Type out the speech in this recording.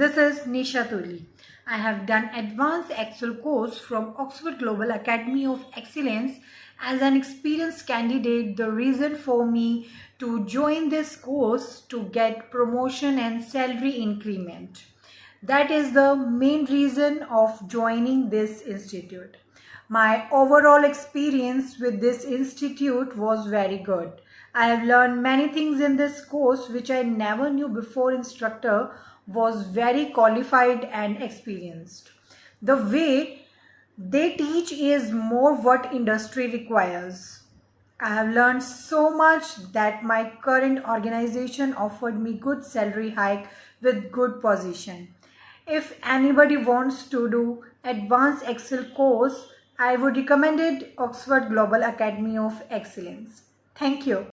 This is Nisha Tuli. I have done Advanced Excel course from Oxford Global Academy of Excellence. As an experienced candidate, the reason for me to join this course to get promotion and salary increment. That is the main reason of joining this institute. My overall experience with this institute was very good. I have learned many things in this course which I never knew before. Instructor was very qualified and experienced. The way they teach is more what industry requires. I have learned so much that my current organization offered me good salary hike with good position. If anybody wants to do advanced Excel course, I would recommend it Oxford Global Academy of Excellence. Thank you.